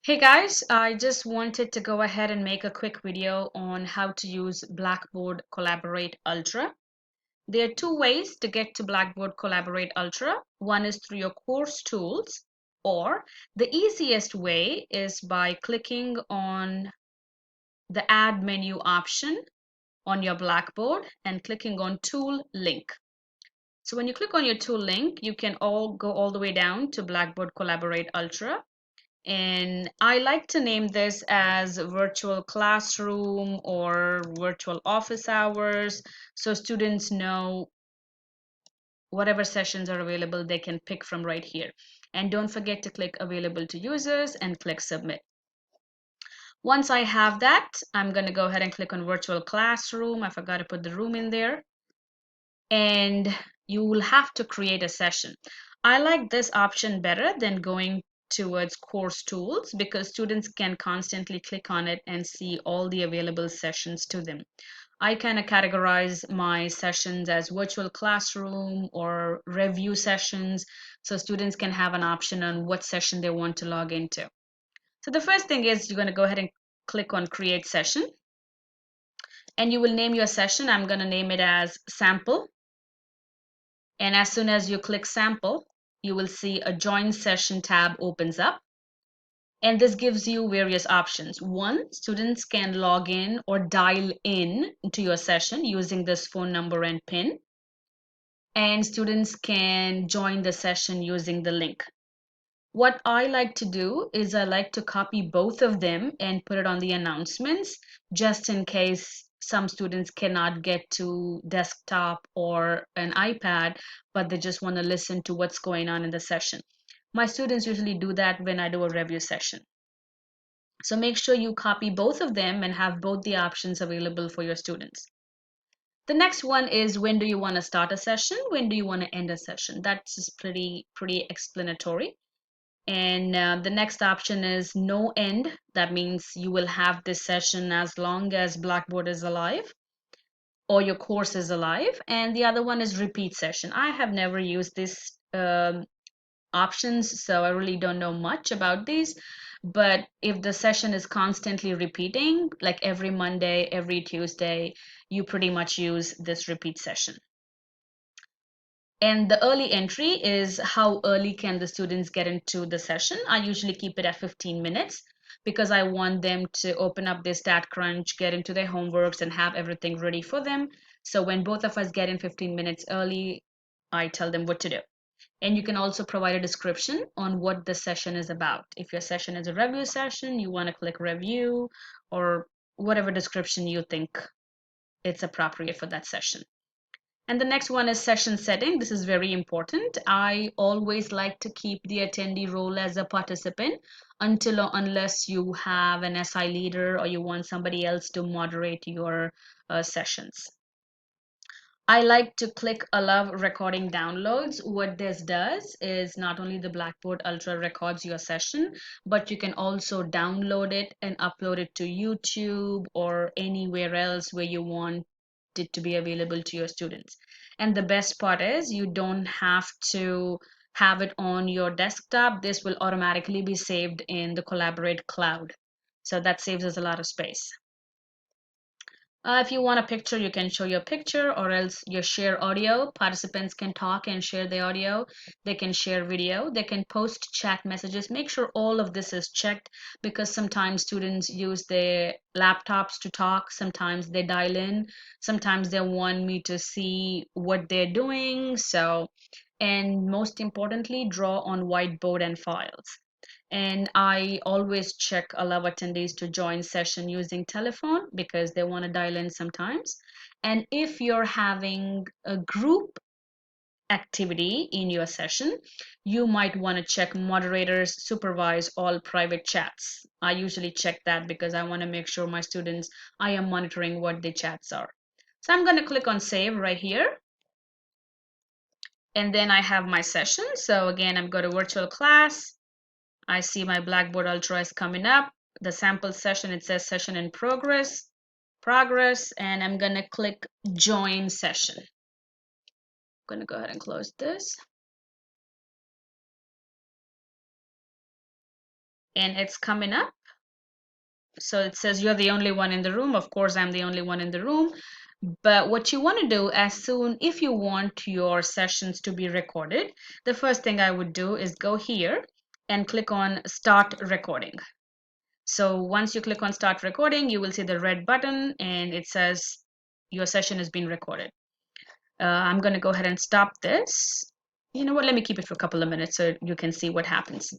Hey guys, I just wanted to go ahead and make a quick video on how to use Blackboard Collaborate Ultra. There are two ways to get to Blackboard Collaborate Ultra. One is through your course tools, or the easiest way is by clicking on the add menu option on your Blackboard and clicking on tool link. So when you click on your tool link, you can go all the way down to Blackboard Collaborate Ultra. And I like to name this as virtual classroom or virtual office hours so students know whatever sessions are available, they can pick from right here. And don't forget to click available to users and click submit. Once I have that, I'm going to go ahead and click on virtual classroom. I forgot to put the room in there. And you will have to create a session. I like this option better than going towards course tools because students can constantly click on it and see all the available sessions to them. I kind of categorize my sessions as virtual classroom or review sessions so students can have an option on what session they want to log into. So the first thing is you're going to go ahead and click on create session and you will name your session. I'm going to name it as sample. And as soon as you click sample, you will see a join session tab opens up. And this gives you various options. One, students can log in or dial in to your session using this phone number and PIN. And students can join the session using the link. What I like to do is I like to copy both of them and put it on the announcements just in case some students cannot get to desktop or an iPad, but they just want to listen to what's going on in the session. My students usually do that when I do a review session. So make sure you copy both of them and have both the options available for your students. The next one is when do you want to start a session? When do you want to end a session? That's pretty explanatory. And the next option is no end. That means you will have this session as long as Blackboard is alive or your course is alive. And the other one is repeat session. I have never used these options, so I really don't know much about these. But if the session is constantly repeating, like every Monday, every Tuesday, you pretty much use this repeat session. And the early entry is how early can the students get into the session. I usually keep it at 15 minutes because I want them to open up their stat crunch, get into their homeworks and have everything ready for them. So when both of us get in 15 minutes early, I tell them what to do. And you can also provide a description on what the session is about. If your session is a review session, you want to click review or whatever description you think it's appropriate for that session. And the next one is session setting. This is very important. I always like to keep the attendee role as a participant until or unless you have an SI leader or you want somebody else to moderate your sessions. I like to click allow recording downloads. What this does is not only the Blackboard Ultra records your session, but you can also download it and upload it to YouTube or anywhere else where you want it to be available to your students. And the best part is you don't have to have it on your desktop. This will automatically be saved in the Collaborate cloud. So that saves us a lot of space. If you want a picture, you can show your picture or else your share audio. Participants can talk and share the audio. They can share video. They can post chat messages. Make sure all of this is checked because sometimes students use their laptops to talk. Sometimes they dial in. Sometimes they want me to see what they're doing. So, and most importantly, draw on whiteboard and files. And I always check allow attendees to join session using telephone because they want to dial in sometimes. And if you're having a group activity in your session, you might want to check moderators supervise all private chats. I usually check that because I want to make sure my students, I am monitoring what the chats are. So I'm going to click on save right here. And then I have my session. So again, I'm going to virtual class. I see my Blackboard Ultra is coming up. The sample session, it says session in progress, and I'm gonna click join session. I'm gonna go ahead and close this. and it's coming up. So it says you're the only one in the room. Of course, I'm the only one in the room. But what you want to do if you want your sessions to be recorded, the first thing I would do is go here and click on Start Recording. So once you click on Start Recording, you will see the red button and it says your session is being recorded. I'm going to go ahead and stop this. You know what? Let me keep it for a couple of minutes so you can see what happens.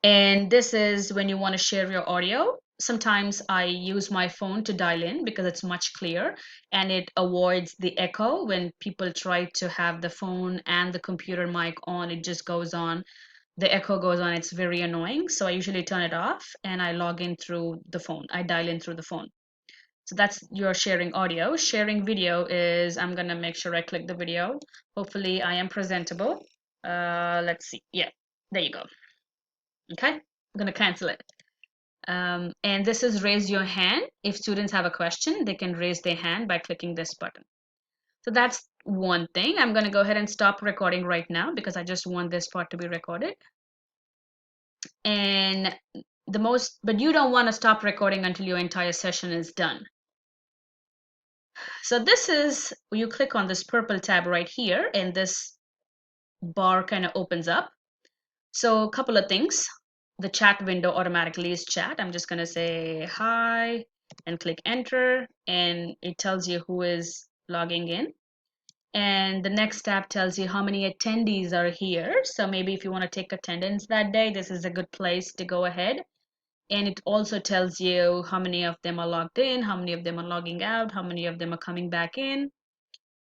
And this is when you want to share your audio. Sometimes I use my phone to dial in because it's much clearer and it avoids the echo when people try to have the phone and the computer mic on. It just goes on. The echo goes on. It's very annoying. So I usually turn it off and I log in through the phone. I dial in through the phone. So that's your sharing audio. Sharing video is, I'm going to make sure I click the video. Hopefully I am presentable. Let's see. Yeah, there you go. Okay, I'm going to cancel it. And this is raise your hand. If students have a question, they can raise their hand by clicking this button. So that's one thing. I'm going to go ahead and stop recording right now because I just want this part to be recorded. And but you don't want to stop recording until your entire session is done. So this is, you click on this purple tab right here and this bar kind of opens up. So a couple of things. The chat window automatically is chat. I'm just going to say hi and click enter and it tells you who is logging in. And the next tab tells you how many attendees are here. So maybe if you want to take attendance that day, this is a good place to go ahead. And it also tells you how many of them are logged in, how many of them are logging out, how many of them are coming back in.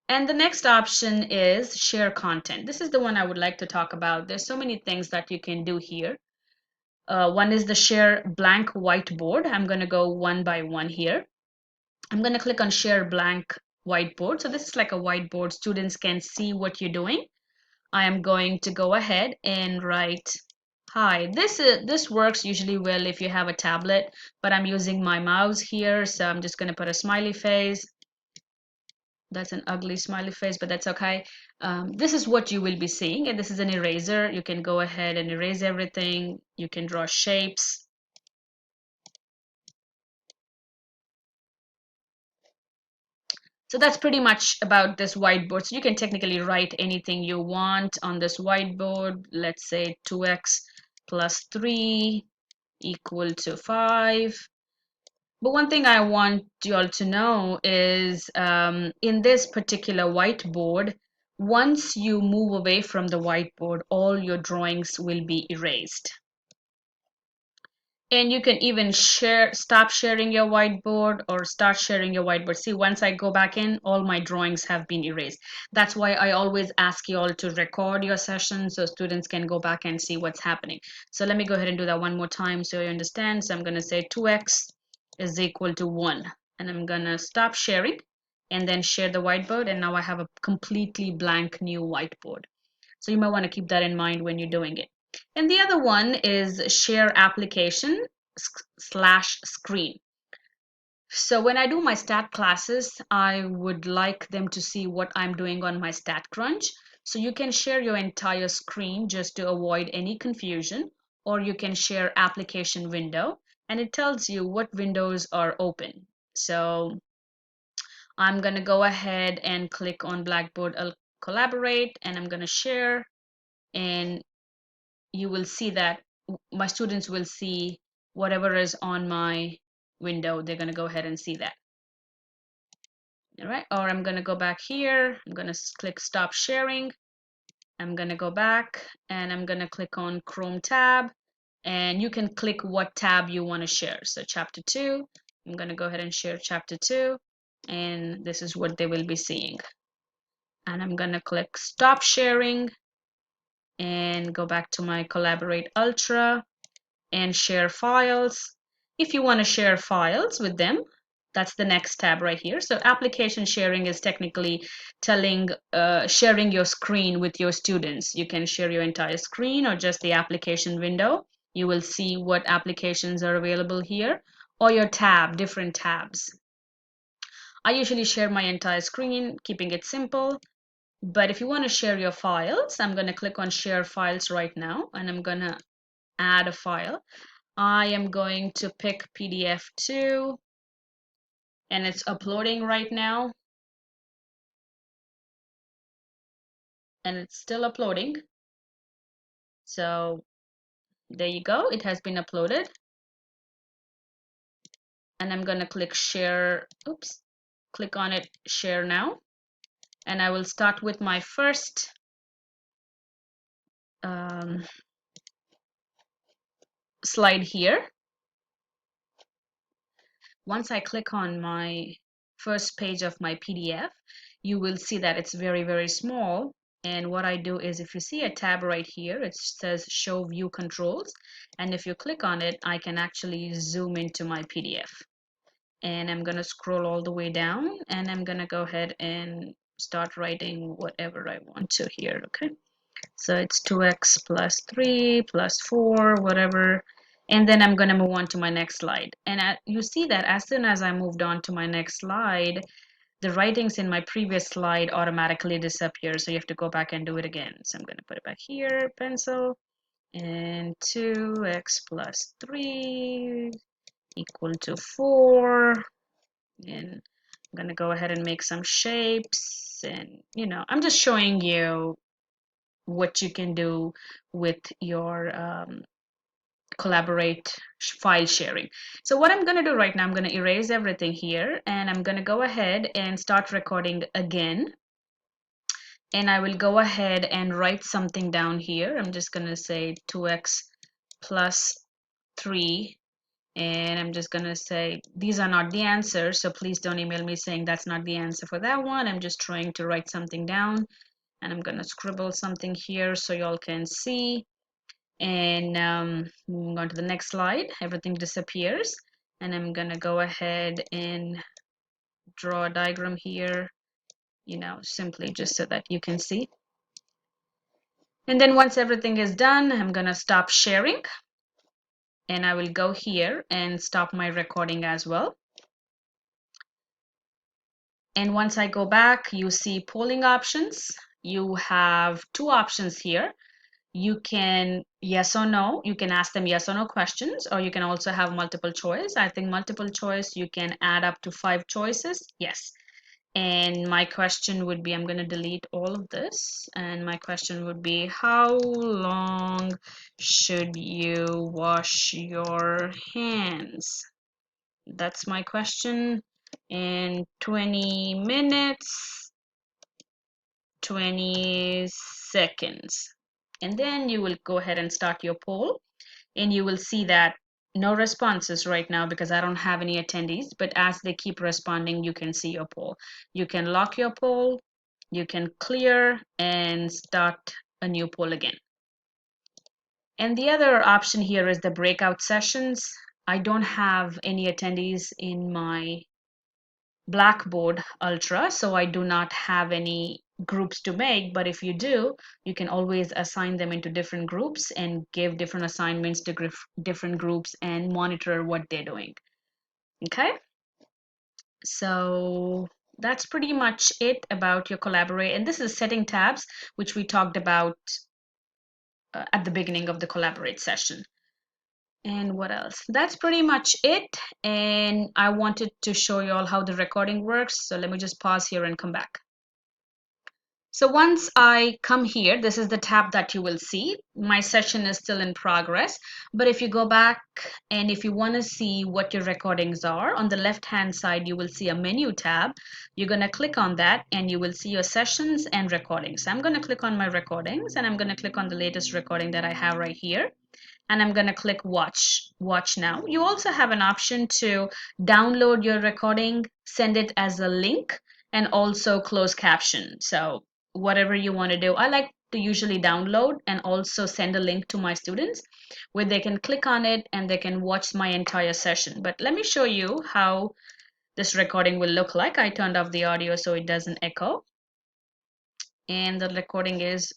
And the next option is share content. This is the one I would like to talk about. There's so many things that you can do here. One is the share blank whiteboard. I'm going to go one by one here. I'm going to click on share blank whiteboard. So this is like a whiteboard. Students can see what you're doing. I am going to go ahead and write hi. This works usually well if you have a tablet, but I'm using my mouse here. So I'm just going to put a smiley face. That's an ugly smiley face, but that's okay. This is what you will be seeing, and this is an eraser. You can go ahead and erase everything. You can draw shapes. So that's pretty much about this whiteboard. So you can technically write anything you want on this whiteboard. Let's say 2x plus 3 equal to 5. But one thing I want you all to know is in this particular whiteboard, once you move away from the whiteboard, all your drawings will be erased. And you can even stop sharing your whiteboard or start sharing your whiteboard. See, once I go back in, all my drawings have been erased. That's why I always ask you all to record your session so students can go back and see what's happening. So let me go ahead and do that one more time so you understand. So I'm going to say 2x is equal to 1. And I'm going to stop sharing and then share the whiteboard. And now I have a completely blank new whiteboard. So you might want to keep that in mind when you're doing it. And the other one is share application slash screen. So when I do my stat classes, I would like them to see what I'm doing on my stat crunch. So you can share your entire screen just to avoid any confusion, or you can share application window and it tells you what windows are open. So I'm going to go ahead and click on Blackboard Collaborate and I'm going to share, and you will see that my students will see whatever is on my window. They're going to go ahead and see that. All right, or I'm going to go back here. I'm going to click stop sharing. I'm going to go back and I'm going to click on Chrome tab, and you can click what tab you want to share. So chapter 2, I'm going to go ahead and share chapter 2, and this is what they will be seeing. And I'm going to click stop sharing and go back to my Collaborate Ultra and share files. If you want to share files with them, that's the next tab right here. So application sharing is technically sharing your screen with your students. You can share your entire screen or just the application window. You will see what applications are available here, or your different tabs. I usually share my entire screen, keeping it simple. But if you want to share your files, I'm going to click on share files right now, and I'm going to add a file. I am going to pick PDF2, and it's uploading right now, and it's still uploading. So there you go, it has been uploaded. And I'm going to click share. Oops, click on it, share now. And I will start with my first slide here. Once I click on my first page of my PDF, you will see that it's very, very small. And what I do is, if you see a tab right here, it says show view controls. And if you click on it, I can actually zoom into my PDF. And I'm going to scroll all the way down, and I'm going to go ahead and start writing whatever I want to here. Okay, so it's 2x plus 3 plus 4, whatever. And then I'm going to move on to my next slide. And you see that as soon as I moved on to my next slide, the writings in my previous slide automatically disappear. So you have to go back and do it again. So I'm going to put it back here, pencil, and 2x plus 3 equal to 4. And I'm going to go ahead and make some shapes. And, I'm just showing you what you can do with your collaborate file sharing. So what I'm going to do right now, I'm going to erase everything here, and I'm going to go ahead and start recording again. And I will go ahead and write something down here. I'm just going to say 2x plus 3. And I'm just going to say these are not the answers, so please don't email me saying that's not the answer for that one. I'm just trying to write something down, and I'm going to scribble something here so y'all can see. And moving on to the next slide, everything disappears, and I'm going to go ahead and draw a diagram here, simply just so that you can see. And then once everything is done, I'm going to stop sharing, and I will go here and stop my recording as well. And once I go back, you see polling options. You have two options here. You can yes or no. You can ask them yes or no questions, or you can also have multiple choice. I think multiple choice, you can add up to 5 choices. Yes. And my question would be, I'm going to delete all of this. And my question would be, how long should you wash your hands? That's my question. In 20 minutes, 20 seconds. And then you will go ahead and start your poll, and you will see that no responses right now because I don't have any attendees, but as they keep responding, you can see your poll. You can lock your poll, you can clear and start a new poll again. And the other option here is the breakout sessions. I don't have any attendees in my Blackboard Ultra, so I do not have any groups to make, but if you do, you can always assign them into different groups and give different assignments to different groups and monitor what they're doing. Okay, so that's pretty much it about your collaborate. And this is setting tabs, which we talked about at the beginning of the collaborate session. And what else? That's pretty much it. And I wanted to show you all how the recording works. So let me just pause here and come back. So once I come here, this is the tab that you will see. My session is still in progress, but if you go back and if you want to see what your recordings are, on the left hand side you will see a menu tab. You're going to click on that and you will see your sessions and recordings. I'm going to click on my recordings, and I'm going to click on the latest recording that I have right here. And I'm going to click watch now. You also have an option to download your recording, send it as a link, and also close caption. So whatever you want to do. I like to usually download and also send a link to my students where they can click on it and they can watch my entire session. But let me show you how this recording will look like. I turned off the audio so it doesn't echo. And the recording is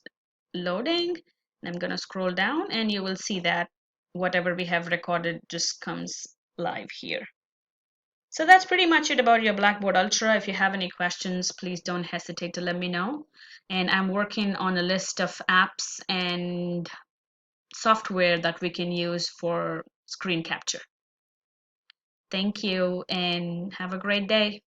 loading. I'm going to scroll down and you will see that whatever we have recorded just comes live here. So that's pretty much it about your Blackboard Ultra. If you have any questions, please don't hesitate to let me know. And I'm working on a list of apps and software that we can use for screen capture. Thank you and have a great day.